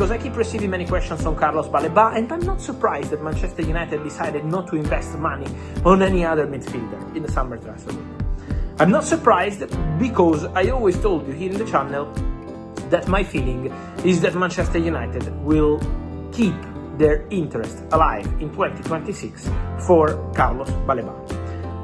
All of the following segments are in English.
because I keep receiving many questions on Carlos Baleba, and I'm not surprised that Manchester United decided not to invest money on any other midfielder in the summer transfer window. I'm not surprised because I always told you here in the channel that my feeling is that Manchester United will keep their interest alive in 2026 for Carlos Baleba.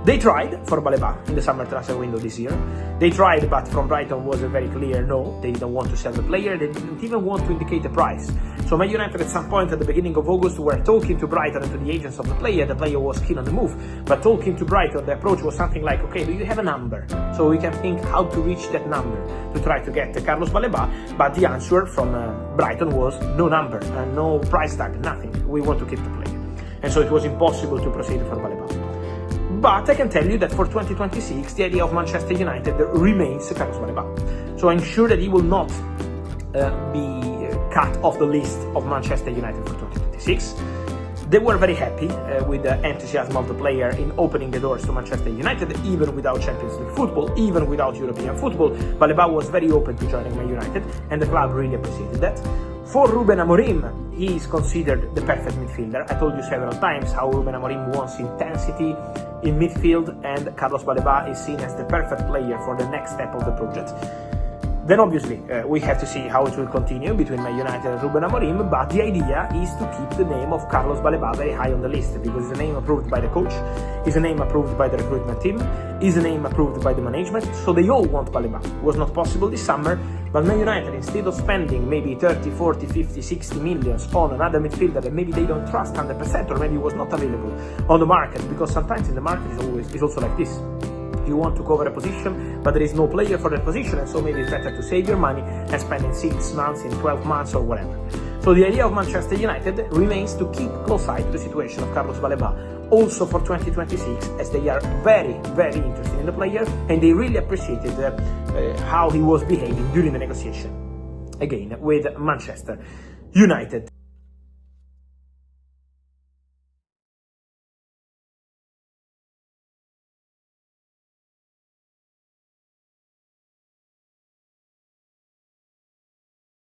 They tried for Baleba in the summer transfer window this year. They tried, but from Brighton was a very clear no. They didn't want to sell the player. They didn't even want to indicate a price. So Man United at some point at the beginning of August were talking to Brighton and to the agents of the player. The player was keen on the move. But talking to Brighton, the approach was something like, okay, do you have a number? So we can think how to reach that number to try to get Carlos Baleba. But the answer from Brighton was no number, no price tag, nothing. We want to keep the player. And so it was impossible to proceed for Baleba. But I can tell you that for 2026, the idea of Manchester United remains Carlos Baleba. So I'm sure that he will not be cut off the list of Manchester United for 2026. They were very happy with the enthusiasm of the player in opening the doors to Manchester United, even without Champions League football, even without European football. Baleba was very open to joining Man United, and the club really appreciated that. For Ruben Amorim, he is considered the perfect midfielder. I told you several times how Ruben Amorim wants intensity in midfield, and Carlos Baleba is seen as the perfect player for the next step of the project. Then obviously we have to see how it will continue between Man United and Ruben Amorim, but the idea is to keep the name of Carlos Baleba very high on the list, because it's a name approved by the coach, it's a name approved by the recruitment team, it's a name approved by the management, so they all want Baleba. It was not possible this summer, but Man United, instead of spending maybe 30, 40, 50, 60 millions on another midfielder that maybe they don't trust 100%, or maybe was not available on the market, because sometimes in the market it's also like this. You want to cover a position, but there is no player for that position, and so maybe it's better to save your money and spend in 6 months, in 12 months, or whatever. So the idea of Manchester United remains to keep close eye to the situation of Carlos Baleba, also for 2026, as they are very, very interested in the player, and they really appreciated how he was behaving during the negotiation, again, with Manchester United.